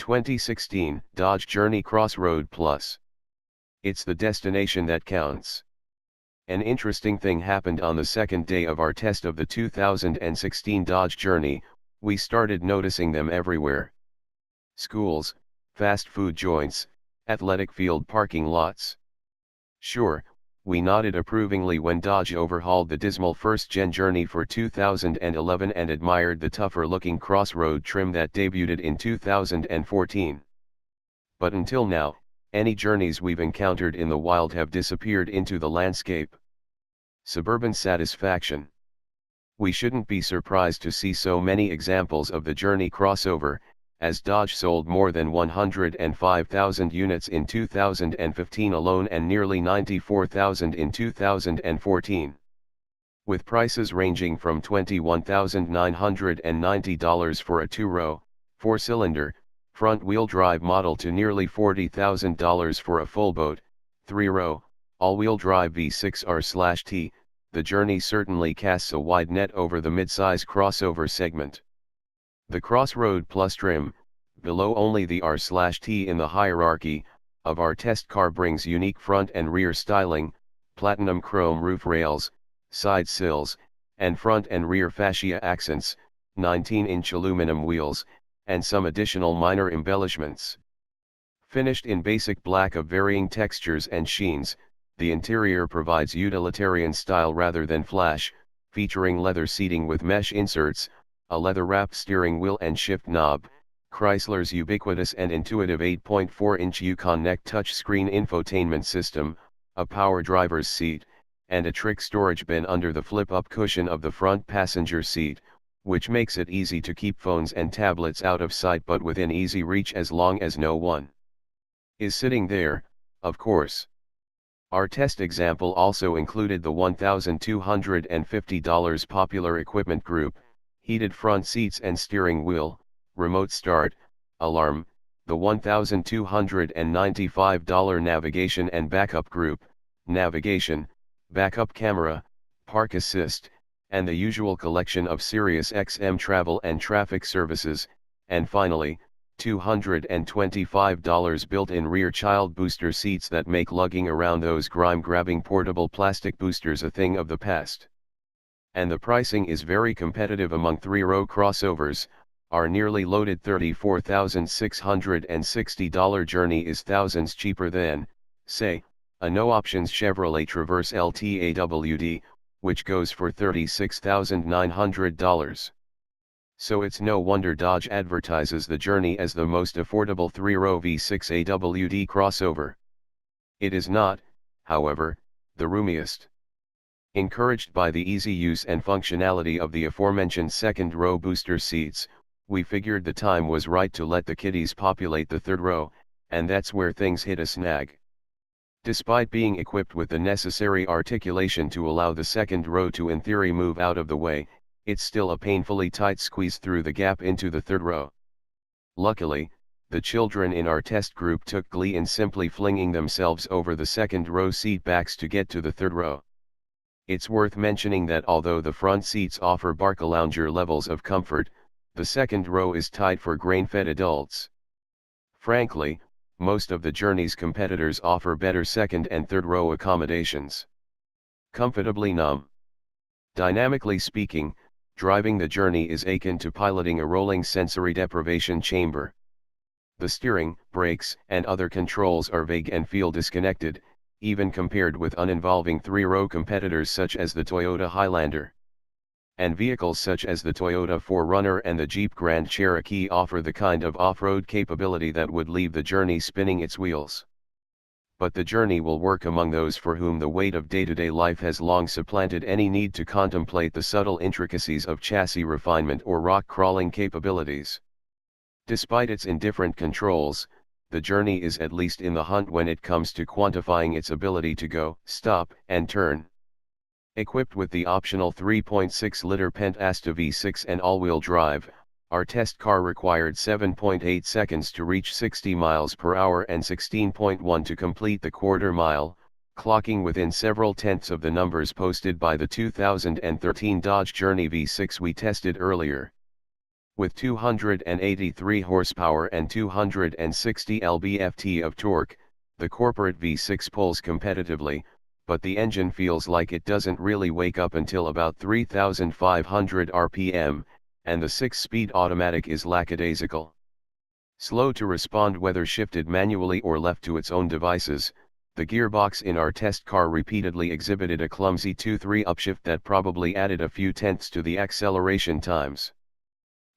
2016 Dodge Journey Crossroad Plus. It's the destination that counts. An interesting thing happened on the second day of our test of the 2016 Dodge Journey. We started noticing them everywhere. Schools, fast food joints, athletic field parking lots. Sure, we nodded approvingly when Dodge overhauled the dismal first-gen Journey for 2011 and admired the tougher-looking Crossroad trim that debuted in 2014. But until now, any Journeys we've encountered in the wild have disappeared into the landscape. Suburban satisfaction. We shouldn't be surprised to see so many examples of the Journey crossover, as Dodge sold more than 105,000 units in 2015 alone and nearly 94,000 in 2014. With prices ranging from $21,990 for a two-row, four-cylinder, front-wheel drive model to nearly $40,000 for a full boat, three-row, all-wheel drive V6R/T, the Journey certainly casts a wide net over the midsize crossover segment. The Crossroad Plus trim, below only the R/T in the hierarchy, of our test car brings unique front and rear styling, platinum chrome roof rails, side sills, and front and rear fascia accents, 19-inch aluminum wheels, and some additional minor embellishments. Finished in basic black of varying textures and sheens, the interior provides utilitarian style rather than flash, featuring leather seating with mesh inserts, a leather-wrapped steering wheel and shift knob, Chrysler's ubiquitous and intuitive 8.4-inch Uconnect touchscreen infotainment system, a power driver's seat, and a trick storage bin under the flip-up cushion of the front passenger seat, which makes it easy to keep phones and tablets out of sight but within easy reach as long as no one is sitting there, of course. Our test example also included the $1,250 popular equipment group, heated front seats and steering wheel, remote start, alarm, the $1,295 navigation and backup group, navigation, backup camera, park assist, and the usual collection of Sirius XM travel and traffic services, and finally, $225 built-in rear child booster seats that make lugging around those grime-grabbing portable plastic boosters a thing of the past. And the pricing is very competitive among three-row crossovers. Our nearly loaded $34,660 Journey is thousands cheaper than, say, a no-options Chevrolet Traverse LTAWD, which goes for $36,900. So it's no wonder Dodge advertises the Journey as the most affordable three-row V6 AWD crossover. It is not, however, the roomiest. Encouraged by the easy use and functionality of the aforementioned second-row booster seats, we figured the time was right to let the kiddies populate the third row, and that's where things hit a snag. Despite being equipped with the necessary articulation to allow the second row to in theory move out of the way, it's still a painfully tight squeeze through the gap into the third row. Luckily, the children in our test group took glee in simply flinging themselves over the second row seat backs to get to the third row. It's worth mentioning that although the front seats offer Barcalounger levels of comfort, the second row is tight for grain-fed adults. Frankly, most of the Journey's competitors offer better second and third row accommodations. Comfortably numb. Dynamically speaking, driving the Journey is akin to piloting a rolling sensory deprivation chamber. The steering, brakes, and other controls are vague and feel disconnected, even compared with uninvolving three-row competitors such as the Toyota Highlander. And vehicles such as the Toyota 4Runner and the Jeep Grand Cherokee offer the kind of off-road capability that would leave the Journey spinning its wheels. But the Journey will work among those for whom the weight of day-to-day life has long supplanted any need to contemplate the subtle intricacies of chassis refinement or rock-crawling capabilities. Despite its indifferent controls, the Journey is at least in the hunt when it comes to quantifying its ability to go, stop, and turn. Equipped with the optional 3.6-liter Pentasta V6 and all-wheel drive, our test car required 7.8 seconds to reach 60 miles per hour and 16.1 to complete the quarter mile, clocking within several tenths of the numbers posted by the 2013 Dodge Journey V6 we tested earlier. With 283 horsepower and 260 lb-ft of torque, the corporate V6 pulls competitively, but the engine feels like it doesn't really wake up until about 3,500 rpm, and the 6-speed automatic is lackadaisical. Slow to respond whether shifted manually or left to its own devices, the gearbox in our test car repeatedly exhibited a clumsy 2-3 upshift that probably added a few tenths to the acceleration times.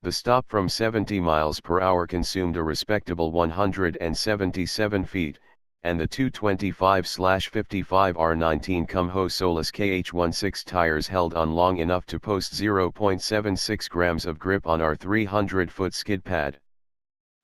The stop from 70 miles per hour consumed a respectable 177 feet, and the 225/55 R19 Cum-Ho Solus KH16 tires held on long enough to post 0.76 grams of grip on our 300-foot skid pad.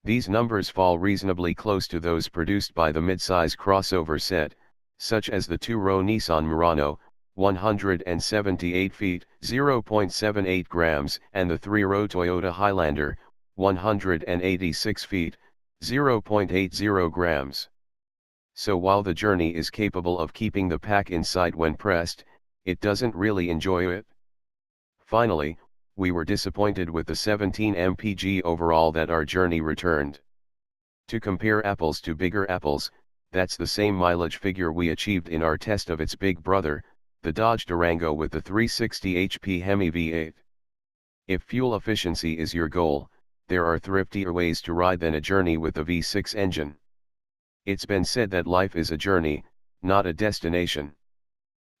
These numbers fall reasonably close to those produced by the midsize crossover set, such as the two-row Nissan Murano, 178 feet, 0.78 grams, and the three-row Toyota Highlander, 186 feet, 0.80 grams. So while the journey is capable of keeping the pack in sight when pressed, it doesn't really enjoy it. Finally, we were disappointed with the 17 mpg overall that our journey returned. To compare apples to bigger apples, that's the same mileage figure we achieved in our test of its big brother, the Dodge Durango with the 360 HP Hemi V8. If fuel efficiency is your goal, there are thriftier ways to ride than a journey with the V6 engine. It's been said that life is a journey, not a destination.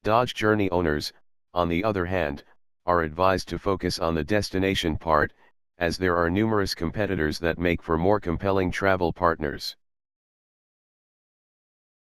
Dodge Journey owners, on the other hand, are advised to focus on the destination part, as there are numerous competitors that make for more compelling travel partners.